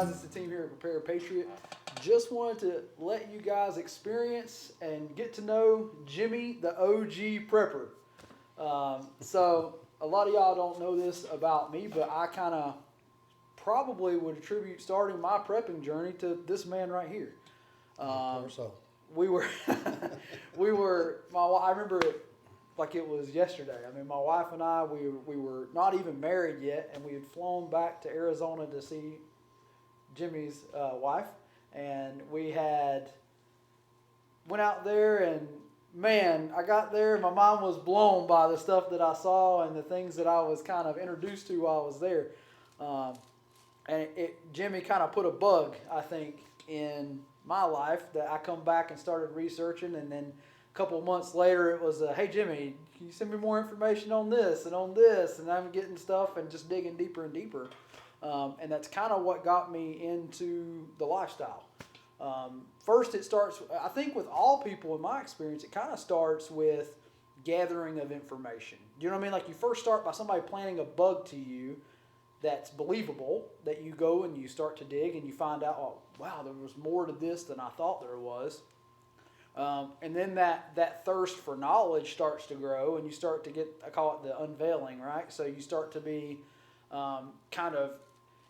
guys. It's the team here at Prepare Patriot. Just wanted to let you guys experience and get to know Jimmy, the OG prepper. So a lot of y'all don't know this about me, but I kind of probably would attribute starting my prepping journey to this man right here. We were, I remember it like it was yesterday. I mean, my wife and I, we were not even married yet, and we had flown back to Arizona to see Jimmy's wife, and we had went out there, and man, I got there, my mind was blown by the stuff that I saw and the things that I was kind of introduced to while I was there. And Jimmy kind of put a bug, I think, in my life that I come back and started researching, and then a couple of months later it was, hey Jimmy, can you send me more information on this and on this? And I'm getting stuff and just digging deeper and deeper. And that's kind of what got me into the lifestyle. First it starts, I think with all people in my experience, it kind of starts with gathering of information. You know what I mean? Like you first start by somebody planting a bug to you that's believable, that you go and you start to dig and you find out, oh, wow, there was more to this than I thought there was. And then that thirst for knowledge starts to grow, and you start to get, I call it the unveiling, right? So you start to be kind of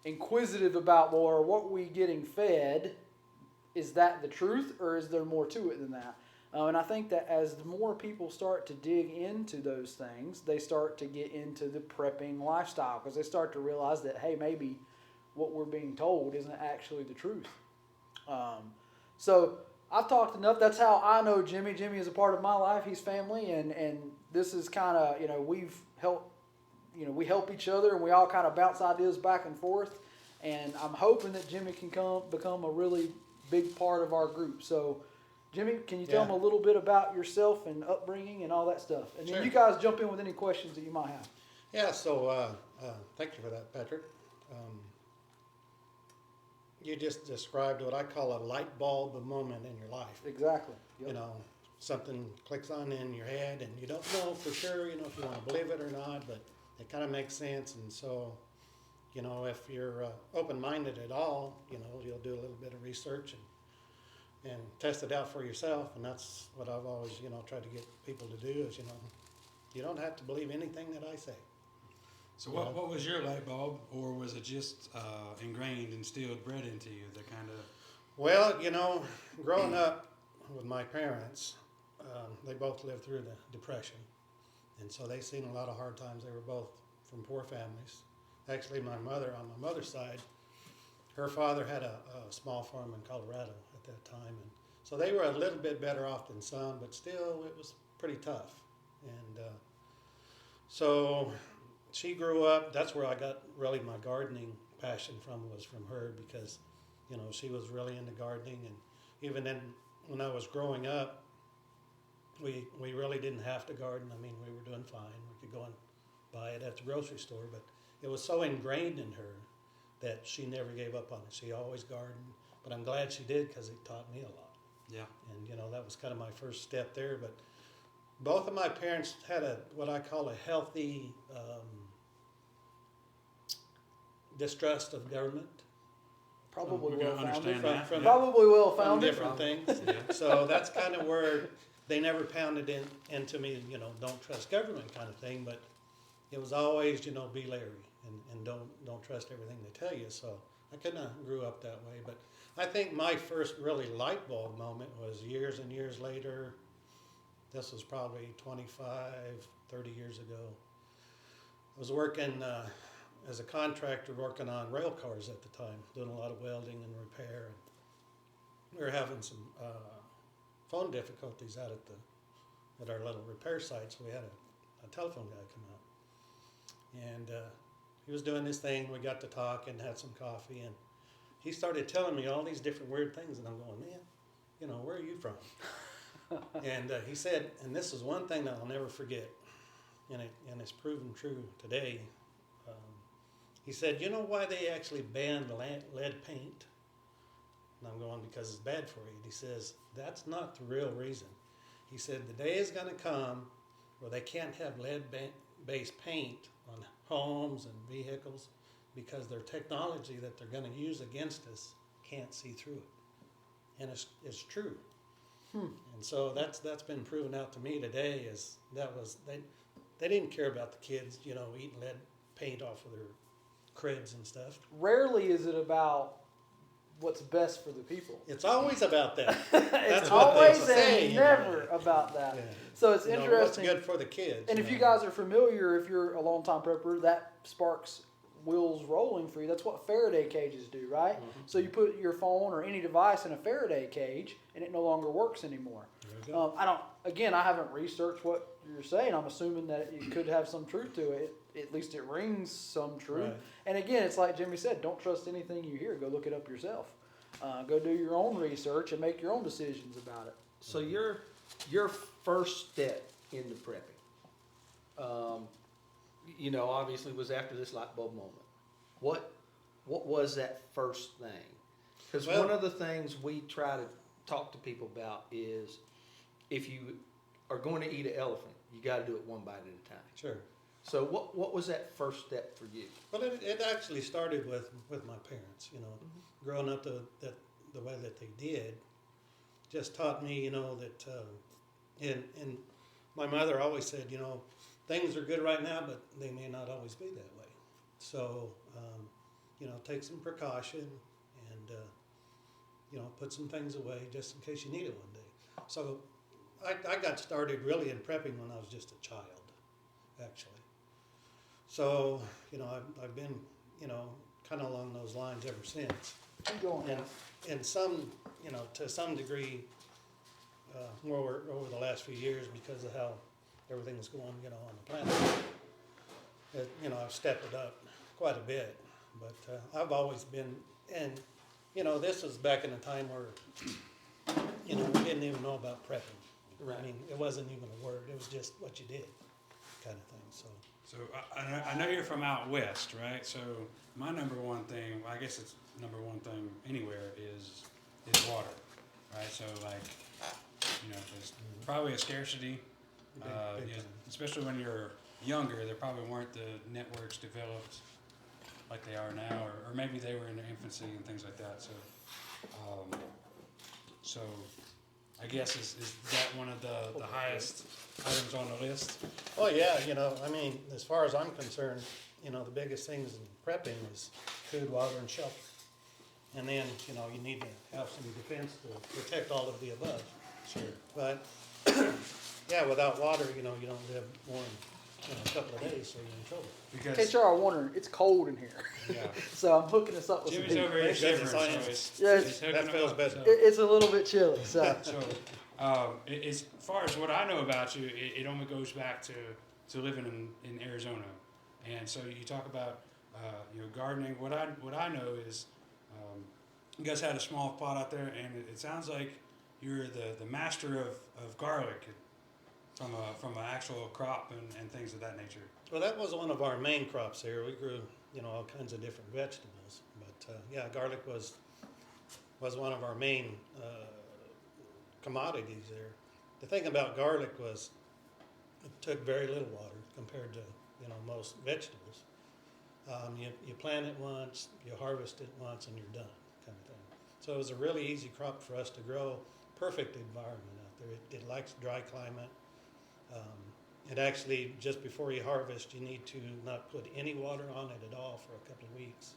inquisitive about, well, are what we getting fed, is that the truth, or is there more to it than that? And I think that as the more people start to dig into those things, they start to get into the prepping lifestyle, because they start to realize that, hey, maybe what we're being told isn't actually the truth. So I've talked enough. That's how I know Jimmy. Jimmy is a part of my life. He's family, and this is kind of, we've helped, we help each other, and we all kind of bounce ideas back and forth. And I'm hoping that Jimmy can become a really big part of our group. So Jimmy, can you tell them a little bit about yourself and upbringing and all that stuff? And then you guys jump in with any questions that you might have. Yeah, so thank you for that, Patrick. You just described what I call a light bulb moment in your life. Exactly. Yep. Something clicks on in your head, and you don't know for sure, if you want to believe it or not, but it kind of makes sense. And so, if you're open-minded at all, you'll do a little bit of research and test it out for yourself. And that's what I've always, tried to get people to do is, you don't have to believe anything that I say. So what was your light bulb, or was it just ingrained, instilled, bred into you, the kind of... Well, growing up with my parents, they both lived through the Depression. And so they seen a lot of hard times. They were both from poor families. Actually, my mother, on my mother's side, her father had a small farm in Colorado at that time. And so they were a little bit better off than some, but still it was pretty tough. And so she grew up, that's where I got really my gardening passion was from her, because, she was really into gardening. And even then, when I was growing up, we really didn't have to garden. I mean, we were doing fine. We could go and buy it at the grocery store, but it was so ingrained in her that she never gave up on it. She always gardened, but I'm glad she did, because it taught me a lot. Yeah. And, that was kind of my first step there. But both of my parents had what I call a healthy distrust of government. Probably well founded. From Probably well founded. Different things. Yeah. So that's kind of where they never pounded into me, don't trust government kind of thing. But it was always, be leery and don't trust everything they tell you. So I kind of grew up that way. But I think my first really light bulb moment was years and years later. This was probably 25, 30 years ago. I was working as a contractor, working on rail cars at the time, doing a lot of welding and repair. And we were having some phone difficulties out at our little repair site, so we had a telephone guy come out. And he was doing his thing. We got to talk and had some coffee, and he started telling me all these different weird things, and I'm going, man, where are you from? And he said, and this is one thing that I'll never forget, and it's proven true today. He said, you know why they actually banned lead paint? And I'm going, because it's bad for you. And he says, that's not the real reason. He said, the day is going to come where they can't have lead-based paint on homes and vehicles because their technology that they're going to use against us can't see through it, and it's true. And so that's been proven out to me today. They didn't care about the kids, eating lead paint off of their cribs and stuff. Rarely is it about what's best for the people. It's always about that. It's That's what they always say, and never about that. Yeah. So it's What's interesting. good for the kids. And if you guys are familiar, if you're a long time prepper, that sparks wheels rolling for you. That's what Faraday cages do, right? Mm-hmm. So you put your phone or any device in a Faraday cage, and it no longer works anymore. I haven't researched what you're saying. I'm assuming that it could have some truth to it. At least it rings some truth. Right. And again, it's like Jimmy said, don't trust anything you hear. Go look it up yourself. Go do your own research and make your own decisions about it. So your first step into prepping, obviously was after this light bulb moment. What was that first thing? Because one of the things we try to talk to people about is if you are going to eat an elephant, you got to do it one bite at a time. Sure. So what was that first step for you? Well, it actually started with my parents. Growing up the way that they did, just taught me, that and my mother always said, things are good right now, but they may not always be that way. So, take some precaution and, put some things away just in case you need it one day. So I got started really in prepping when I was just a child, actually. So, I've been, kind of along those lines ever since. Keep going. And some, to some degree, more over the last few years because of how everything's going, on the planet. I've stepped it up quite a bit, but I've always been, and this was back in a time where, we didn't even know about prepping. Right. I mean, it wasn't even a word; it was just what you did, kind of thing. So I know you're from out west, right? So my number one thing, I guess it's number one thing anywhere is water, right? So there's probably a scarcity, Big time. especially when you're younger. There probably weren't the networks developed like they are now, or maybe they were in their infancy and things like that. So I guess is that one of the highest items on the list? Oh yeah, I mean, as far as I'm concerned, the biggest things in prepping is food, water, and shelter. And then, you need to have some defense to protect all of the above. Sure. But, yeah, without water, you don't live more than a couple of days, so you're in trouble. In Because case y'all are wondering, it's cold in here. yeah. So I'm hooking us up with Jimmy's some heat. over here Thank goodness shivering, I am. so it's, Yeah, it's hooking that him feels up, better. so- It's a little bit chilly. So So, as far as what I know about you, it only goes back to living in Arizona, and so you talk about gardening. What I know is you guys had a small plot out there, and it sounds like you're the master of garlic from an actual crop and things of that nature. Well, that was one of our main crops there. We grew, all kinds of different vegetables. But, yeah, garlic was one of our main commodities there. The thing about garlic was it took very little water compared to, most vegetables. You plant it once, you harvest it once, and you're done, kind of thing. So it was a really easy crop for us to grow. Perfect environment out there. It likes dry climate. It actually, just before you harvest, you need to not put any water on it at all for a couple of weeks.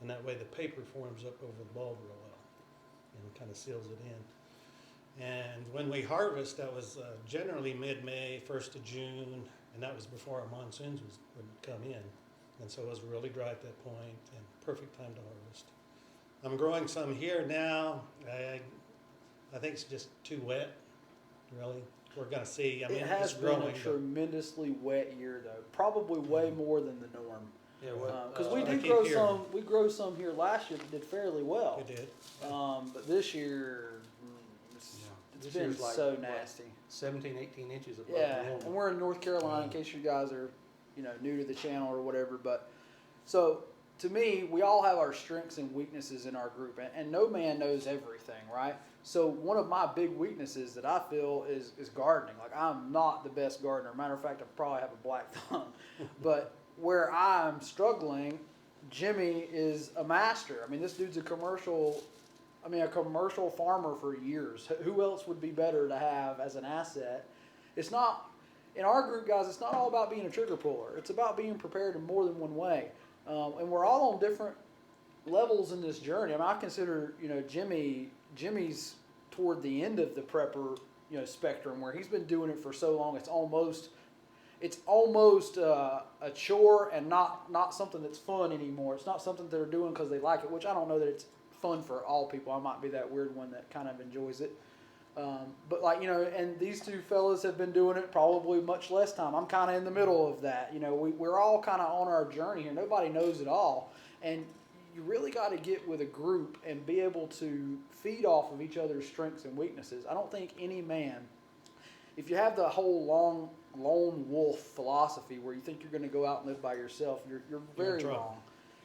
And that way the paper forms up over the bulb real well and kind of seals it in. And when we harvest, that was generally mid-May, 1st of June, and that was before our monsoons would come in. And so it was really dry at that point and perfect time to harvest. I'm growing some here now. I think it's just too wet, really. We're going to see. I mean, it has it's been growing. a tremendously wet year, though. Probably way more than the norm. Yeah, Because we I did keep grow hearing. some. We grow some here last year that did fairly well. It did. But this year, it's This been year's like, so what, nasty. 17, 18 inches above Yeah, normal. and we're in North Carolina. In case you guys are, new to the channel or whatever. But so to me, we all have our strengths and weaknesses in our group, and no man knows everything, right? So one of my big weaknesses that I feel is gardening. Like, I'm not the best gardener. Matter of fact, I probably have a black thumb. But where I'm struggling Jimmy is a master. I mean, this dude's a commercial farmer for years. Who else would be better to have as an asset? It's not, in our group, guys, it's not all about being a trigger puller. It's about being prepared in more than one way. And we're all on different levels in this journey. I mean, I consider, Jimmy's toward the end of the prepper, spectrum, where he's been doing it for so long, it's almost a chore and not something that's fun anymore. It's not something they're doing because they like it, which I don't know that it's fun for all people. I might be that weird one that kind of enjoys it. But and these two fellas have been doing it probably much less time. I'm kind of in the middle of that. We're all kind of on our journey here. Nobody knows it all. And you really got to get with a group and be able to feed off of each other's strengths and weaknesses. I don't think any man, if you have the whole lone wolf philosophy where you think you're going to go out and live by yourself, you're very wrong.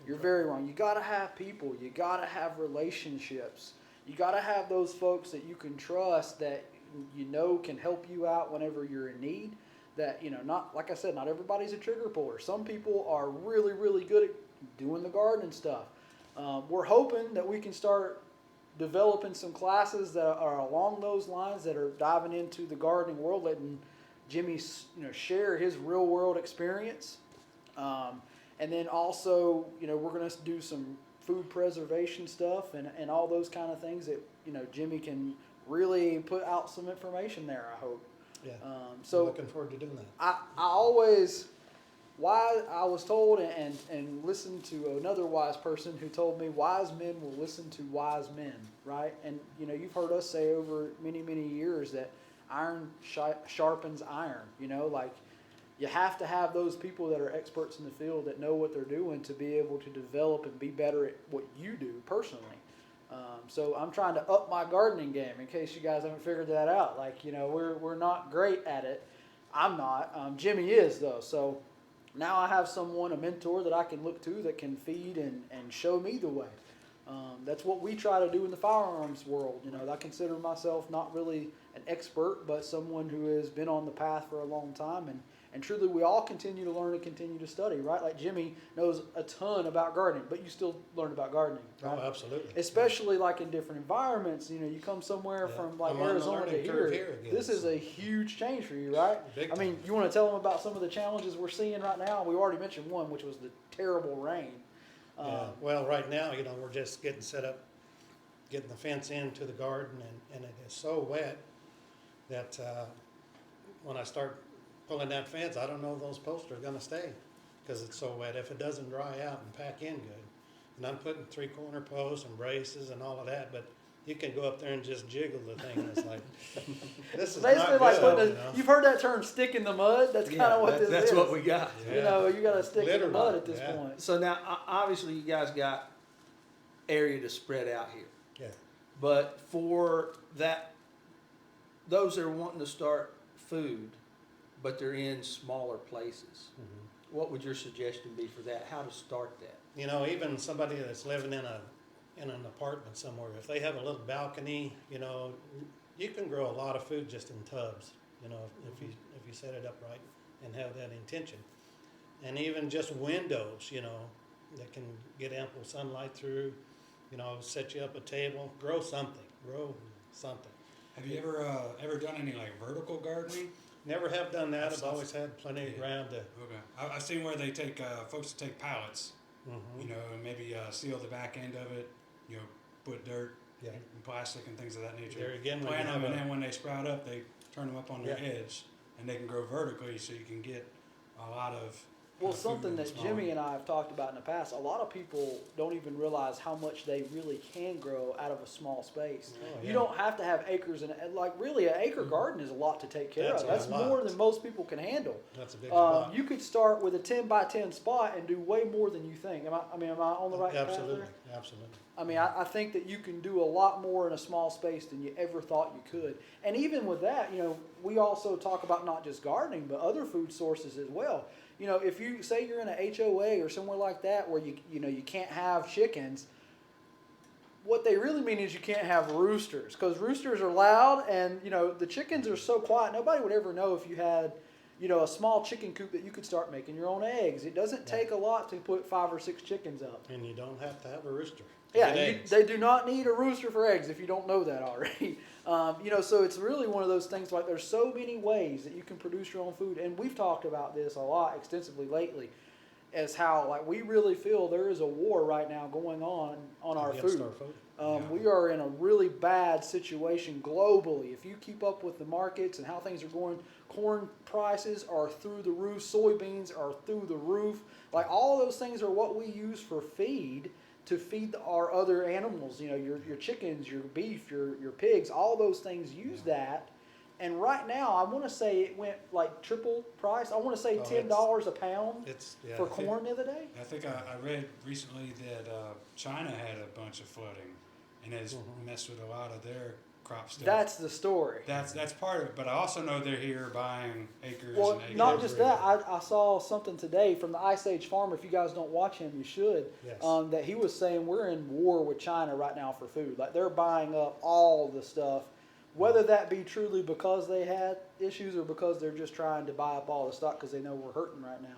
You're very wrong. You got to have people. You got to have relationships. You got to have those folks that you can trust that can help you out whenever you're in need. That not like I said, not everybody's a trigger puller. Some people are really, really good at doing the gardening stuff. We're hoping that we can start developing some classes that are along those lines, that are diving into the gardening world, letting Jimmy share his real world experience. And then also, we're going to do some food preservation stuff and all those kind of things that, Jimmy can really put out some information there, I hope. Yeah. So I'm looking forward to doing that. I was told and listened to another wise person who told me wise men will listen to wise men, right? And, you've heard us say over many, many years that iron sharpens iron, you have to have those people that are experts in the field that know what they're doing to be able to develop and be better at what you do personally. So I'm trying to up my gardening game, in case you guys haven't figured that out. We're not great at it. I'm not. Jimmy is, though. So now I have a mentor that I can look to that can feed and show me the way. That's what we try to do in the firearms world. I consider myself not really an expert, but someone who has been on the path for a long time. And truly, we all continue to learn and continue to study, right? Like Jimmy knows a ton about gardening, but you still learn about gardening, right? Oh, absolutely. Especially in different environments. You come somewhere from I'm on the Arizona to learning curve here. again, This is a huge change for you, right? Big I mean, time. you want to tell them about some of the challenges we're seeing right now? We already mentioned one, which was the terrible rain. Yeah. Well, right now, we're just getting set up, getting the fence into the garden, and it is so wet that when I start pulling that fence, I don't know if those posts are going to stay because it's so wet. If it doesn't dry out and pack in good, and I'm putting 3-corner posts and braces and all of that, but you can go up there and just jiggle the thing. And it's like, this is Basically, not good. you've heard that term "stick in the mud." That's kind of what this is. That's what we got. Yeah. You got to stick in the Literally, mud at this yeah. point. So now, obviously, you guys got area to spread out here. Yeah. But for those that are wanting to start food, but they're in smaller places, Mm-hmm. what would your suggestion be for that? How to start that? Even somebody that's living in an apartment somewhere, if they have a little balcony, you can grow a lot of food just in tubs, if you set it up right and have that intention. And even just windows, that can get ample sunlight through, set you up a table, grow something. Have you ever done any vertical gardening? Never have done that. I've I've always had plenty of ground to. Okay. I've seen where they take folks take pallets, Mm-hmm. and maybe seal the back end of it, put dirt Yeah. and plastic and things of that nature. There again, when Plant you them, have and a- then when they sprout up, they turn them up on their Yeah. edge, and they can grow vertically, so you can get a lot of. Well, food something in that small- Jimmy and I have talked about in the past, a lot of people don't even realize how much they really can grow out of a small space. Oh, You yeah. don't have to have acres, and really an acre garden is a lot to take care That's of. a That's lot. more than most people can handle. That's a big spot. You could start with a 10 by 10 spot and do way more than you think. Am I on the right path Absolutely, there? absolutely. I think that you can do a lot more in a small space than you ever thought you could. And even with that, we also talk about not just gardening, but other food sources as well. If you say you're in an HOA or somewhere like that where you can't have chickens, what they really mean is you can't have roosters, because roosters are loud and the chickens are so quiet. Nobody would ever know if you had you know, a small chicken coop that you could start making your own eggs. It doesn't take a lot to put 5 or 6 chickens up. And you don't have to have a rooster. to Yeah, get eggs. they do not need a rooster for eggs if you don't know that already. You know, so it's really one of those things like there's so many ways that you can produce your own food. And we've talked about this a lot extensively lately as how like we really feel there is a war right now going on our Against food. our food. We are in a really bad situation globally. If you keep up with the markets and how things are going, corn prices are through the roof, soybeans are through the roof. Like all those things are what we use for feed to feed our other animals. You know, your chickens, your beef, your pigs, all those things use that. And right now, I want to say it went like triple price. I want to say $10 a pound for corn the other day. I think I read recently that China had a bunch of flooding and has messed with a lot of their crop stuff. That's the story. That's part of it. But I also know they're here buying acres Well, and acres. not just that. I saw something today from the Ice Age farmer. If you guys don't watch him, you should. Yes. That he was saying we're in war with China right now for food. Like they're buying up all the stuff. Whether that be truly because they had issues or because they're just trying to buy up all the stock because they know we're hurting right now.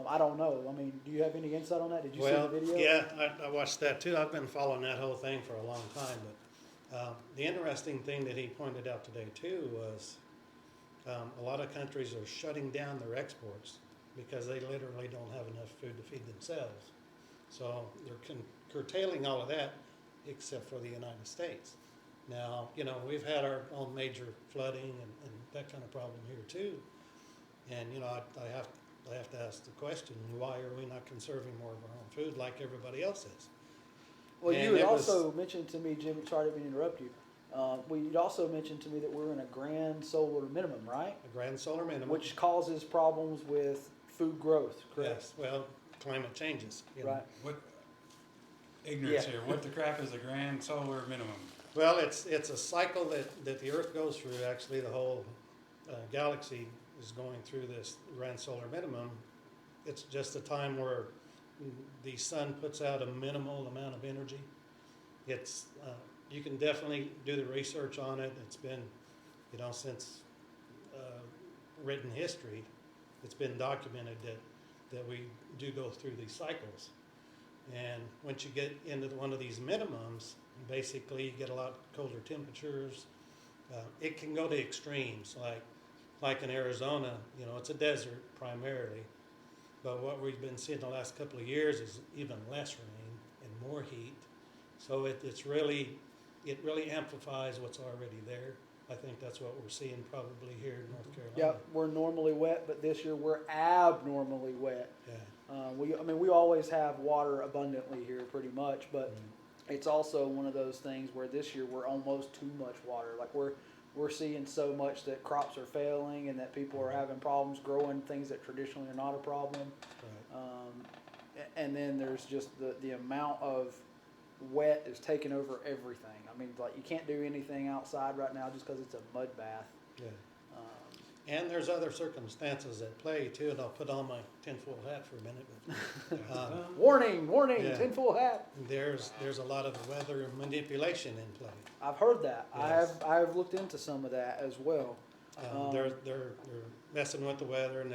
I don't know. I mean, do you have any insight on that? Did you see the video? Yeah, I watched that too. I've been following that whole thing for a long time. But the interesting thing that he pointed out today too was a lot of countries are shutting down their exports because they literally don't have enough food to feed themselves. So they're curtailing all of that except for the United States. Now, you know, we've had our own major flooding and that kind of problem here too. And, you know, I have to ask the question, why are we not conserving more of our own food like everybody else is? Well, And you had it also mentioned to me, Jim, sorry to interrupt you. You'd also mentioned to me that we're in a grand solar minimum, right? A grand solar minimum. Which causes problems with food growth, correct? Yes, well, climate changes. You know. Right. What ignorance here? What the crap is the grand solar minimum? Well, it's a cycle that the Earth goes through. Actually, the whole galaxy is going through this grand solar minimum. It's just a time where the sun puts out a minimal amount of energy. It's you can definitely do the research on it. It's been, you know, since written history, it's been documented that we do go through these cycles. And once you get into one of these minimums, basically you get a lot colder temperatures. It can go to extremes, like in Arizona, you know, it's a desert primarily. But what we've been seeing the last couple of years is even less rain and more heat. So it really amplifies what's already there. I think that's what we're seeing probably here in North Carolina. Yeah, we're normally wet, but this year we're abnormally wet. Yeah. We always have water abundantly here pretty much, but it's also one of those things where this year we're almost too much water. Like we're seeing so much that crops are failing and that people are having problems growing things that traditionally are not a problem. Right. And then there's just the amount of wet is taking over everything. I mean, like you can't do anything outside right now just because it's a mud bath. Yeah. And there's other circumstances at play too, and I'll put on my tinfoil hat for a minute. Warning, Yeah. tinfoil hat. There's a lot of weather manipulation in play. I've heard that. Yes. I have looked into some of that as well. They're messing with the weather, and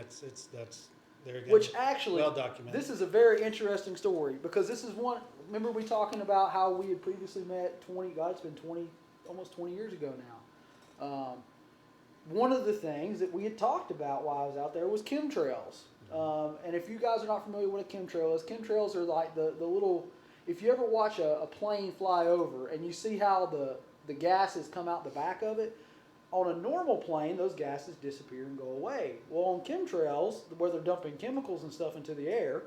they're again, Which actually, well documented. this is a very interesting story because this is one. Remember we talking about how we had previously met it's been almost 20 years ago now. One of the things that we had talked about while I was out there was chemtrails. And if you guys are not familiar with what a chemtrail is, chemtrails are like the little, if you ever watch a plane fly over and you see how the gases come out the back of it, on a normal plane, those gases disappear and go away. Well, on chemtrails, where they're dumping chemicals and stuff into the air,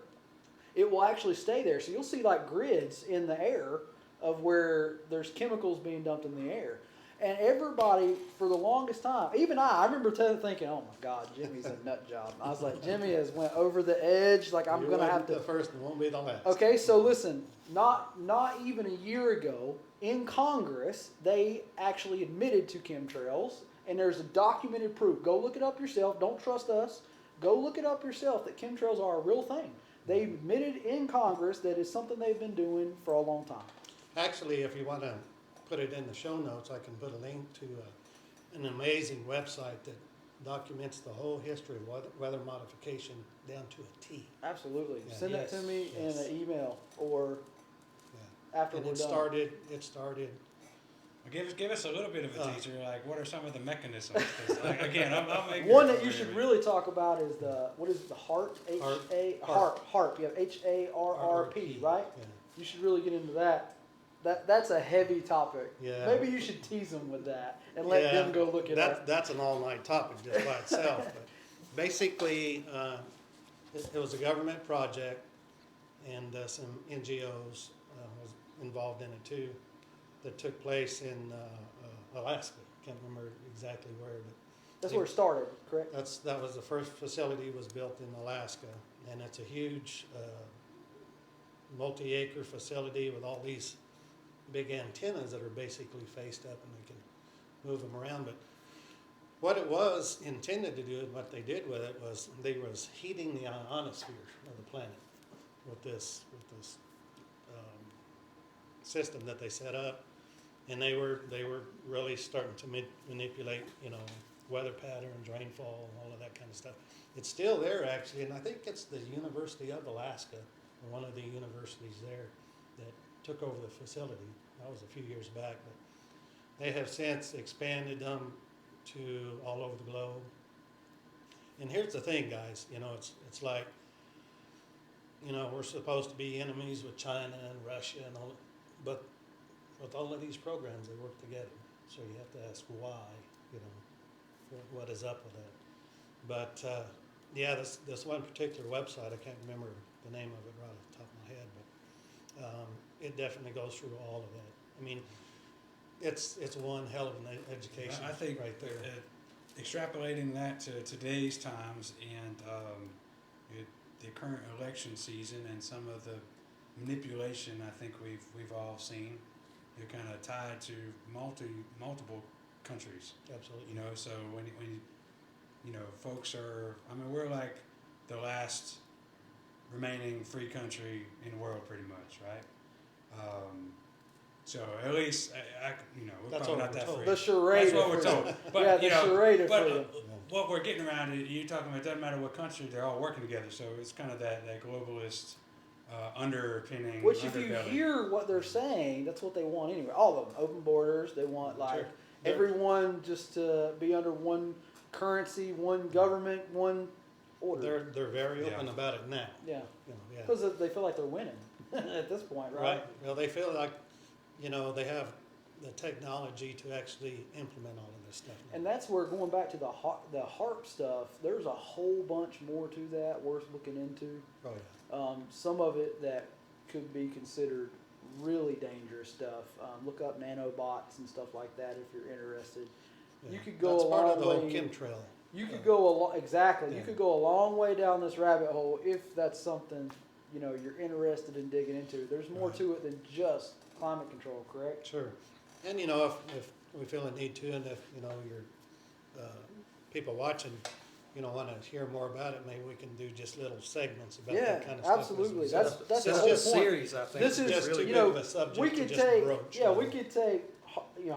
it will actually stay there. So you'll see like grids in the air of where there's chemicals being dumped in the air. And everybody, for the longest time, even I remember thinking, oh my God, Jimmy's a nut job. I was like, Jimmy has went over the edge. Like I'm going to have to. The first and won't be the last. Okay, so listen, not even a year ago in Congress, they actually admitted to chemtrails, and there's a documented proof. Go look it up yourself. Don't trust us. Go look it up yourself that chemtrails are a real thing. They admitted in Congress that it's something they've been doing for a long time. Actually, if you want to put it in the show notes, I can put a link to an amazing website that documents the whole history of weather modification down to a T. Absolutely. Yeah. Send that to Yes, me yes. in an email or Yeah. after And we're it done. started, Give us a little bit of a teaser. Like, what are some of the mechanisms? 'Cause, like, again, I'm ignorant One that to you it, should but- really talk about is what is the HARP? HARP. You have HARRP, right? Yeah. You should really get into that. That's a heavy topic. Yeah. Maybe you should tease them with that and let Yeah, them go look it up. That's an all-night topic just by itself. But basically, it was a government project, and some NGOs was involved in it too. That took place in Alaska. Can't remember exactly where, but That's where it started, correct? that was the first facility was built in Alaska, and it's a huge multi-acre facility with all these big antennas that are basically faced up, and they can move them around. But what it was intended to do, and what they did with it, was they was heating the ionosphere of the planet with this system that they set up, and they were really starting to manipulate, weather patterns, rainfall, all of that kind of stuff. It's still there actually, and I think it's the University of Alaska, or one of the universities there, that took over the facility. That was a few years back, but they have since expanded them to all over the globe. And here's the thing, guys, it's like, we're supposed to be enemies with China and Russia and all, but with all of these programs, they work together. So you have to ask why, what is up with that. But yeah, this one particular website, I can't remember the name of it right off the top of my head, but it definitely goes through all of that. I mean, it's one hell of an education. I think right there. Extrapolating that to today's times and the current election season and some of the manipulation I think we've all seen, they're kind of tied to multiple countries. Absolutely. So when folks are, we're like the last remaining free country in the world, pretty much, right? So at least we're That's probably what not we're that told. free. The charade. That's what of we're freedom. told. But Yeah, the charade of but freedom. what we're getting around, you're talking about, it doesn't matter what country, they're all working together. So it's kind of that globalist underpinning. Which, if you underbelly. hear what they're saying, that's what they want anyway. All of them, open borders. They want Sure. everyone just to be under one currency, one government, one order. They're very open Yeah. about it now. Yeah, Yeah. because they feel like they're winning at this point, right? Right. Well, they feel like, they have the technology to actually implement all of this stuff now. And that's where, going back to the HARP stuff, there's a whole bunch more to that worth looking into. Oh, yeah. Some of it that could be considered really dangerous stuff. Look up nanobots and stuff like that if you're interested. Yeah. You could go That's a part long of the whole way. chemtrail. You could go exactly. Yeah. You could go a long way down this rabbit hole if that's something you're interested in digging into. There's more Right. to it than just climate control, correct? Sure. And if we feel a need to, and if your people watching, want to hear more about it, maybe we can do just little segments about Yeah, that kind of stuff. absolutely. Set That's up- the set whole up this point. series, I think, This is just really too good. big of a subject we to could just take broach. we could take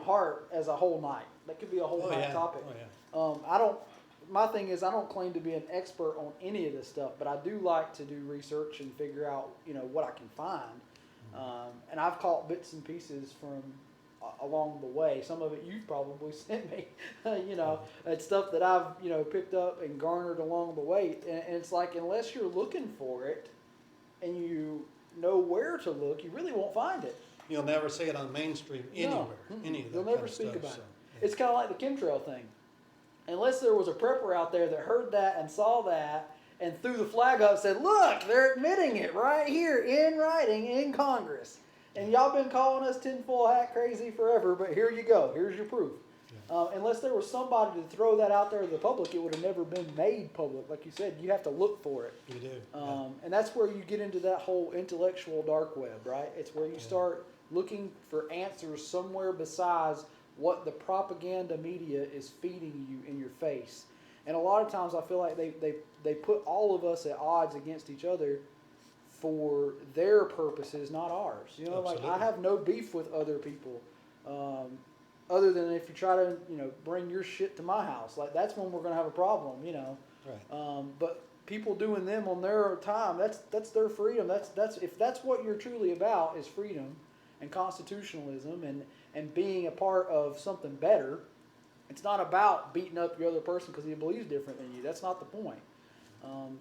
HARP as a whole night. That could be a whole Oh, night yeah. topic. Oh, yeah. I don't. My thing is, I don't claim to be an expert on any of this stuff, but I do like to do research and figure out, what I can find. And I've caught bits and pieces from along the way. Some of it you probably sent me, it's stuff that I've, picked up and garnered along the way. And it's like, unless you're looking for it and you know where to look, you really won't find it. You'll never see it on mainstream anywhere. Any of that You'll kind never of speak stuff, about so, it. It's kind of like the chemtrail thing. Unless there was a prepper out there that heard that and saw that and threw the flag up and said, look, they're admitting it right here in writing in Congress. And y'all been calling us tinfoil hat crazy forever, but here you go. Here's your proof. Unless there was somebody to throw that out there to the public, it would have never been made public. Like you said, you have to look for it. You do. And that's where you get into that whole intellectual dark web, right? It's where you Yeah. start looking for answers somewhere besides what the propaganda media is feeding you in your face. And a lot of times I feel like they put all of us at odds against each other for their purposes, not ours. Like I Absolutely. have no beef with other people. other than if you try to, bring your shit to my house, like that's when we're gonna have a problem, Right. But people doing them on their time, that's their freedom. That's if that's what you're truly about is freedom and constitutionalism and being a part of something better. It's not about beating up your other person because he believes different than you. That's not the point.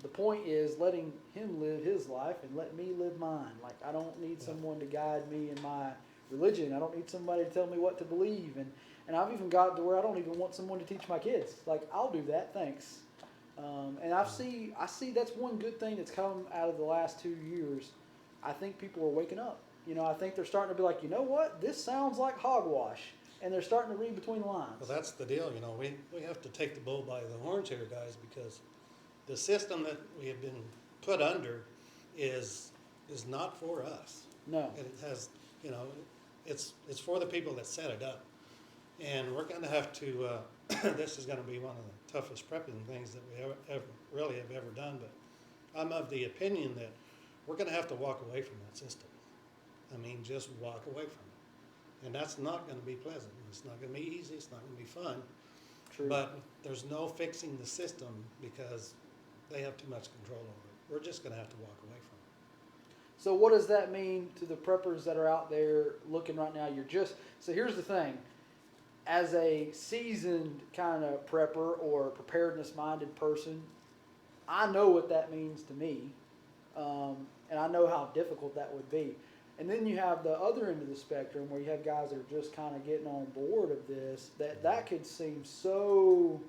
The point is letting him live his life and let me live mine. Like I don't need someone to guide me in my religion. I don't need somebody to tell me what to believe. And I've even gotten to where I don't even want someone to teach my kids. Like I'll do that, thanks. And I see that's one good thing that's come out of the last 2 years. I think people are waking up. I think they're starting to be like, you know what? This sounds like hogwash. And they're starting to read between the lines. Well, that's the deal, we have to take the bull by the horns here, guys, because the system that we have been put under is not for us. No. And it has, it's for the people that set it up. And we're going to have to, this is going to be one of the toughest prepping things that we really have ever done, but I'm of the opinion that we're going to have to walk away from that system. I mean, just walk away from it. And that's not going to be pleasant. It's not going to be easy. It's not going to be fun. True. But there's no fixing the system because they have too much control over it. We're just going to have to walk away from it. So what does that mean to the preppers that are out there looking right now? So here's the thing. As a seasoned kind of prepper or preparedness-minded person, I know what that means to me, and I know how difficult that would be. And then you have the other end of the spectrum where you have guys that are just kind of getting on board of this, that could seem so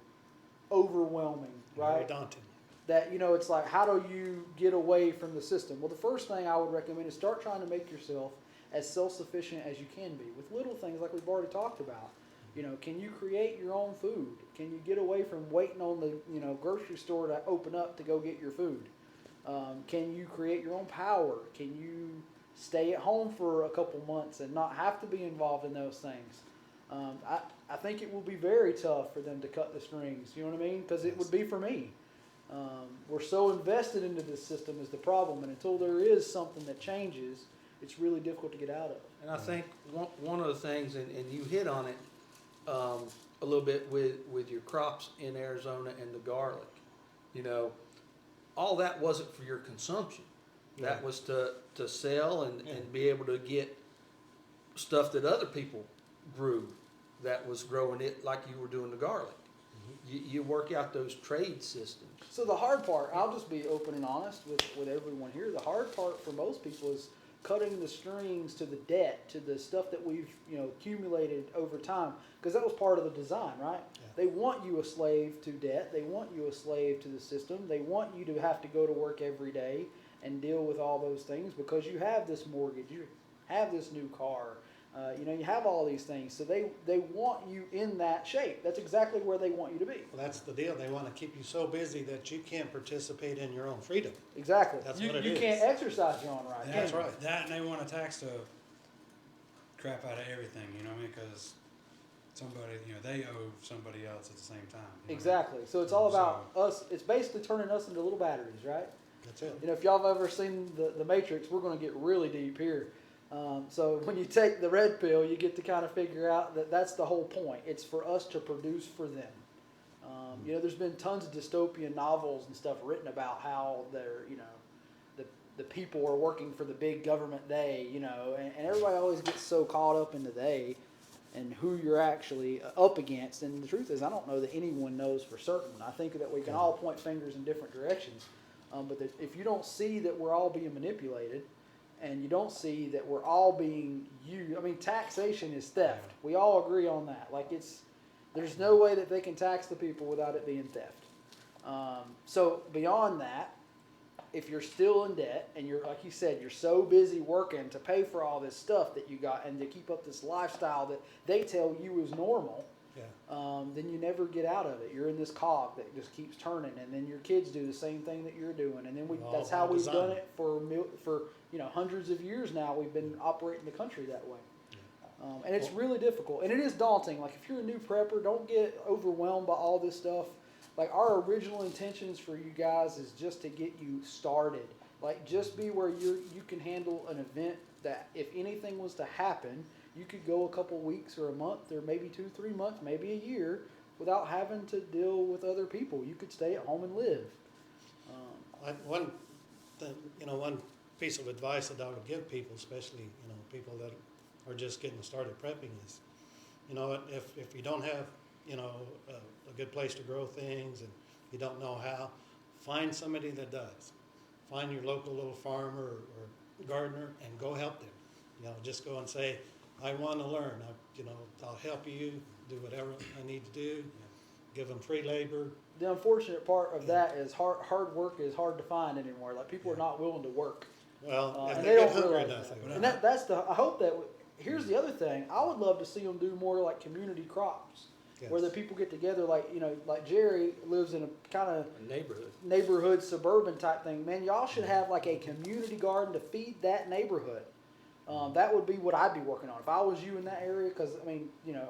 overwhelming, right? Very daunting. That, it's like, how do you get away from the system? Well, the first thing I would recommend is start trying to make yourself as self-sufficient as you can be with little things like we've already talked about. Can you create your own food? Can you get away from waiting on the, grocery store to open up to go get your food? Can you create your own power? Can you stay at home for a couple months and not have to be involved in those things? I think it will be very tough for them to cut the strings, you know what I mean? Because it would be for me. We're so invested into this system is the problem, and until there is something that changes, it's really difficult to get out of. And I think one of the things, and you hit on it a little bit with your crops in Arizona and the garlic, all that wasn't for your consumption. That Yeah. was to sell and be able to get stuff that other people grew that was growing it like you were doing the garlic. You work out those trade systems. So the hard part, I'll just be open and honest with everyone here. The hard part for most people is cutting the strings to the debt, to the stuff that we've accumulated over time, because that was part of the design, right? Yeah. They want you a slave to debt. They want you a slave to the system. They want you to have to go to work every day and deal with all those things because you have this mortgage, you have this new car, you have all these things. So they want you in that shape. That's exactly where they want you to be. Well, that's the deal. They want to keep you so busy that you can't participate in your own freedom. Exactly. That's you, what it you is. can't exercise your own right. That's can you? right. That and they want to tax the crap out of everything, because somebody, they owe somebody else at the same time. Exactly. So it's all about us. It's basically turning us into little batteries, right? That's it. If y'all have ever seen the Matrix, we're going to get really deep here. So when you take the red pill, you get to kind of figure out that that's the whole point. It's for us to produce for them. There's been tons of dystopian novels and stuff written about how they're, the people are working for the big government they, and everybody always gets so caught up into they and who you're actually up against. And the truth is, I don't know that anyone knows for certain. I think that we can all point fingers in different directions. But if you don't see that we're all being manipulated, and you don't see that we're all being used, taxation is theft. We all agree on that. There's no way that they can tax the people without it being theft. So beyond that, if you're still in debt and you're, like you said, you're so busy working to pay for all this stuff that you got and to keep up this lifestyle that they tell you is normal, then you never get out of it. You're in this cog that just keeps turning, and then your kids do the same thing that you're doing, and then that's how we've done it for hundreds of years now. We've been operating the country that way. And it's really difficult, and it is daunting. Like, if you're a new prepper, don't get overwhelmed by all this stuff. Like, our original intentions for you guys is just to get you started. Like, just be where you can handle an event that if anything was to happen, you could go a couple weeks or a month or maybe 2-3 months, maybe a year without having to deal with other people. You could stay at home and live. One thing, one piece of advice that I would give people, especially, people that are just getting started prepping is, if you don't have, a good place to grow things and you don't know how, find somebody that does. Find your local little farmer or gardener and go help them. Just go and say, I want to learn. I'll help you do whatever I need to do. Give them free labor. The unfortunate part of that is hard work is hard to find anymore. Like people are not willing to work. Well, if and they they get don't hungry realize enough, that. they will. And I hope that, here's the other thing. I would love to see them do more like community crops. Yes. Where the people get together, like Jerry lives in a kind of neighborhood suburban type thing. Man, y'all should have like a community garden to feed that neighborhood. That would be what I'd be working on if I was you in that area. Because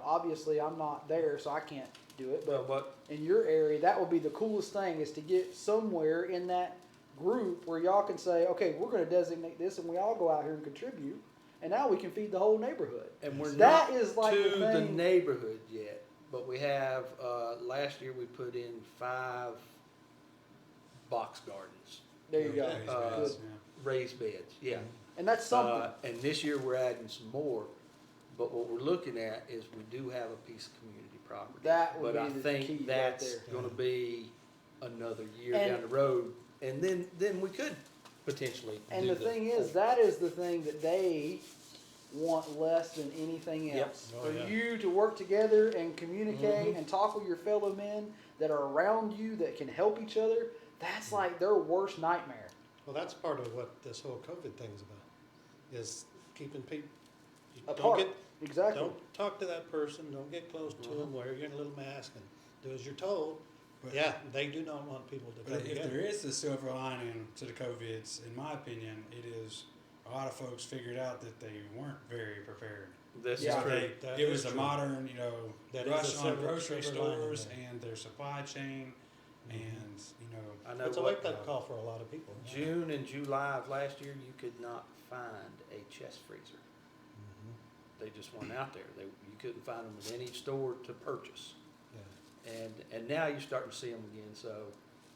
obviously I'm not there, so I can't do it. But in your area, that would be the coolest thing is to get somewhere in that group where y'all can say, okay, we're going to designate this, and we all go out here and contribute, and now we can feed the whole neighborhood. And we're that not is like to the thing. neighborhood yet, but we have, last year we put in 5 box gardens, There you go. Raised beds, raised beds, yeah. And that's something. And this year we're adding some more, but what we're looking at is we do have a piece of community property. That would But I be the think key right that's there. gonna be another year And- down the road, and then we could potentially And do the thing is, that is the thing that they want less than anything Yep. else. Oh, For yeah. you to work together and communicate and talk with your fellow men that are around you that can help each other, that's like their worst nightmare. Well, that's part of what this whole COVID thing's about, is keeping people. Apart. Exactly. Don't talk to that person. Don't get close to them. Wear your little mask and do as you're told. But- Yeah, they do not want people to But come if together. there is a silver lining to the COVIDs, in my opinion, it is a lot of folks figured out that they weren't very prepared. This Yeah. is true. Right. That It is was a true. modern, That is rush a on silver- grocery silver lining stores there. and their supply chain, and I know It's a what, wake-up call for a lot of people. June and July of last year, you could not find a chest freezer. Mhm. They just weren't out there. You couldn't find them at any store to purchase. Yeah. And now you're starting to see them again, so,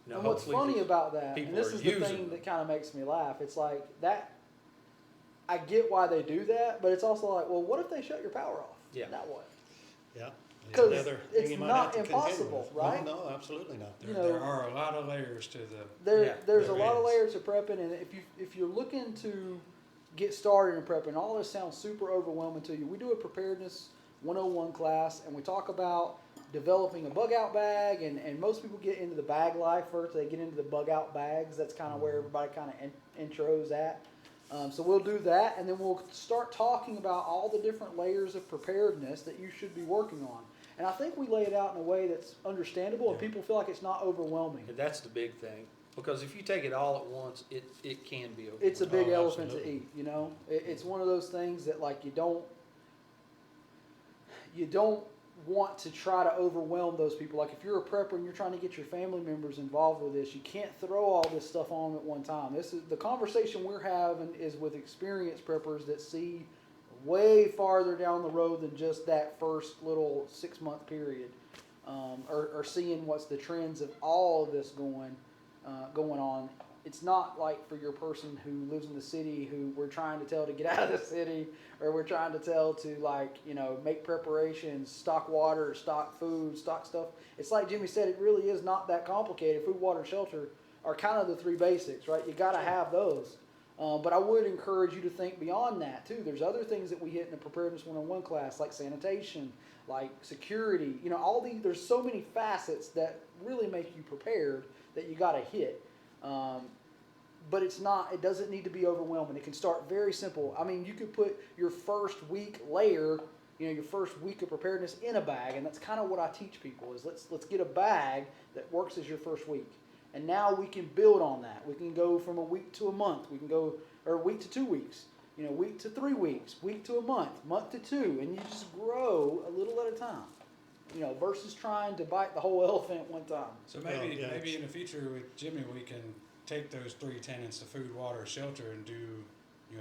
And what's hopefully funny these about that, and people this are is the using thing them. that kind of makes me laugh, it's like that, I get why they do that, but it's also like, well, what if they shut your power off? Yeah. Now what? Yeah. 'Cause another it's thing you might not have to contend impossible, with. right? No, absolutely not. there, You know- there are a lot of layers to the. Yeah, There's a there lot of is. layers to prepping, and if you're looking to get started in prepping, all this sounds super overwhelming to you. We do a Preparedness 101 class, and we talk about developing a bug out bag, and most people get into the bag life first. They get into the bug out bags. That's kind of where everybody kind of intros at. So we'll do that, and then we'll start talking about all the different layers of preparedness that you should be working on. And I think we lay it out in a way that's understandable, and Yeah. people feel like it's not overwhelming. And that's the big thing, because if you take it all at once, it can be overwhelming. It's a big Oh, elephant absolutely. to eat, you know. It's one of those things that like you don't want to try to overwhelm those people. Like if you're a prepper and you're trying to get your family members involved with this, you can't throw all this stuff on at one time. This is the conversation we're having is with experienced preppers that see way farther down the road than just that first little 6-month period, or seeing what's the trends of all of this going on. It's not like for your person who lives in the city who we're trying to tell to get out of the city, or we're trying to tell to make preparations, stock water, stock food, stock stuff. It's like Jimmy said, it really is not that complicated. Food, water, shelter are kind of the 3 basics, right? You got to have those. But I would encourage you to think beyond that too. There's other things that we hit in the Preparedness 101 class, like sanitation, like security. All these. There's so many facets that really make you prepared that you got to hit. But it's not. It doesn't need to be overwhelming. It can start very simple. I mean, you could put your first week layer, your first week of preparedness in a bag, and that's kind of what I teach people. Is let's get a bag that works as your first week. And now we can build on that. We can go from a week to a month. We can go, or a week to 2 weeks. Week to 3 weeks. Week to a month. Month to 2. And you just grow a little at a time. Versus trying to bite the whole elephant at one time. So maybe yeah, maybe in the future with Jimmy we can take those 3 tenets of food, water, shelter and do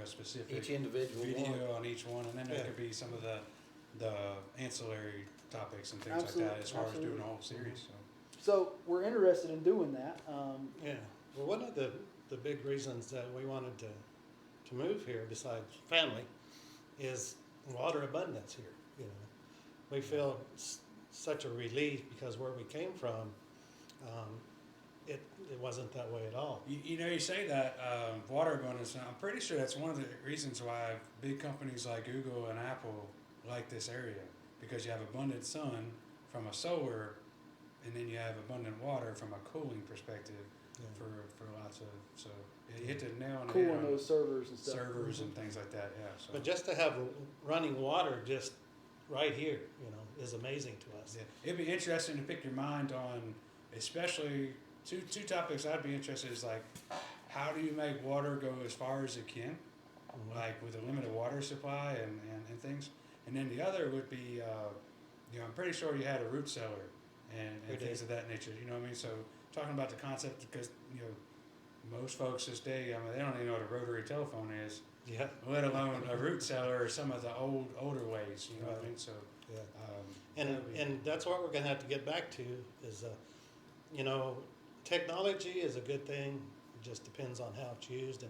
specific Each individual video one. on each one, and then there Yeah. could be some of the ancillary topics and things Absolutely, like that as far absolutely. as doing a whole series. So. So we're interested in doing that. Yeah, well, one of the big reasons that we wanted to move here, besides family, is water abundance here, you know. We feel such a relief because where we came from, it wasn't that way at all. You say that water abundance. I'm pretty sure that's one of the reasons why big companies like Google and Apple like this area, because you have abundant sun from a solar, and then you have abundant water from a cooling perspective Yeah. for lots of. So you hit the nail on the Cooling head on those servers and stuff. servers and things like that. Yeah. So. But just to have running water just right here, you know, is amazing to us. Yeah. It'd be interesting to pick your mind on, especially two topics I'd be interested in is like, how do you make water go as far as it can, Mhm. like with a limited water supply and things. And then the other would be, I'm pretty sure you had a root cellar We and things did. of that nature. You know what I mean? So talking about the concept, because most folks this day, they don't even know what a rotary telephone is, Yeah, let alone a root cellar or some of the older ways. You know what I mean? So. yeah. that would be- And that's what we're gonna have to get back to is, technology is a good thing. It just depends on how it's used.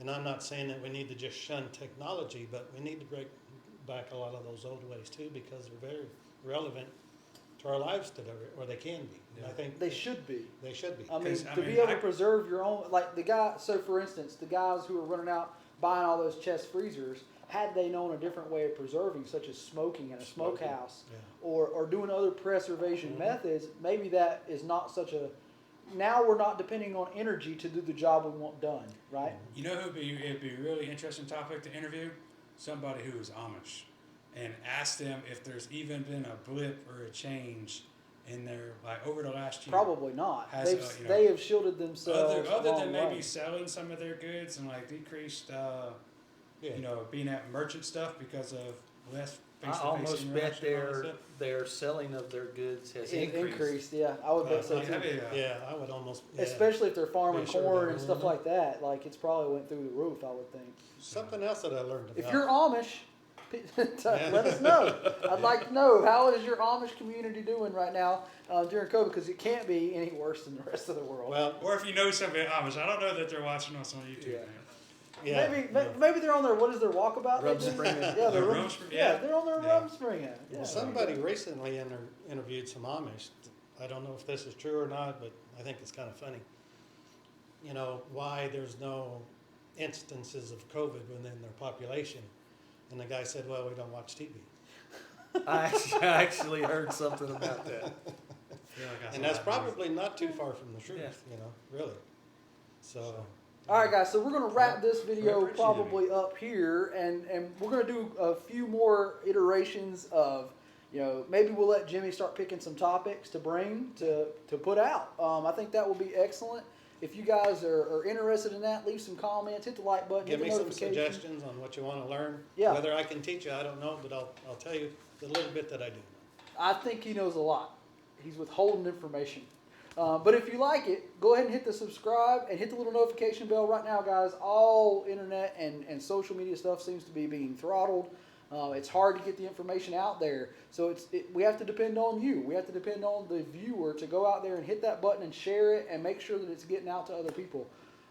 And I'm not saying that we need to just shun technology, but we need to break back a lot of those old ways too, because they're very relevant to our lives today, or they can be. And I Yeah. think They should be. they should be. I mean, 'Cause, to be able I- to preserve your own, like the guy. So, for instance, the guys who are running out buying all those chest freezers, had they known a different way of preserving, such as smoking in a Smoking. smokehouse, Yeah. or doing other preservation Mhm. methods, maybe that is not such a. Now we're not depending on energy to do the job we want done, right? You know it'd be a really interesting topic to interview? Somebody who is Amish, and ask them if there's even been a blip or a change in their, like, over the last year. Probably not. Has, They have shielded themselves. Other a long than maybe way. selling some of their goods and like decreased, Yeah. being at merchant stuff because of less I face-to-face almost bet interaction and all that stuff. their selling of their goods has It increased. Yeah, I would bet so Yeah, too. that'd be, Yeah, I would almost. Yeah. Especially if they're farming Yeah, sure, corn yeah. and stuff like that. Like it's probably went through the roof, I would think. Something else that I learned about. If you're Amish, let us know. I'd like to know, how is your Amish community doing right now during COVID? Because it can't be any worse than the rest of the world. Well, or if you know somebody Amish, I don't know that they're watching us on YouTube. Yeah. Man. yeah. Maybe they're on their, what is their walkabout? Rum they do? springing. Yeah, The they're rum spring- yeah, yeah. they're on their Yeah. rum springing. Yeah. Well, somebody recently interviewed some Amish. I don't know if this is true or not, but I think it's kind of funny. You know, why there's no instances of COVID within their population. And the guy said, well, we don't watch TV. I actually heard something about that. Feel like And that's probably not too far from the truth, Yeah. really. So, All right, guys. So we're gonna wrap this video Where is she probably up here, and we're gonna do a few more iterations of, maybe we'll let Jimmy start picking some topics to bring to put out. I think that will be excellent. If you guys are interested in that, leave some comments, hit the like button, give hit me the some notification. suggestions on what you want to learn. Yeah. Whether I can teach you, I don't know, but I'll tell you the little bit that I do. I think he knows a lot. He's withholding information. But if you like it, go ahead and hit the subscribe and hit the little notification bell right now, guys. All internet and social media stuff seems to be being throttled. It's hard to get the information out there. So we have to depend on you. We have to depend on the viewer to go out there and hit that button and share it and make sure that it's getting out to other people.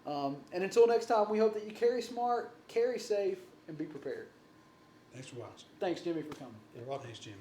And until next time, we hope that you carry smart, carry safe, and be prepared. Thanks for watching. Thanks, Jimmy, for coming. You're welcome. Thanks, Jim.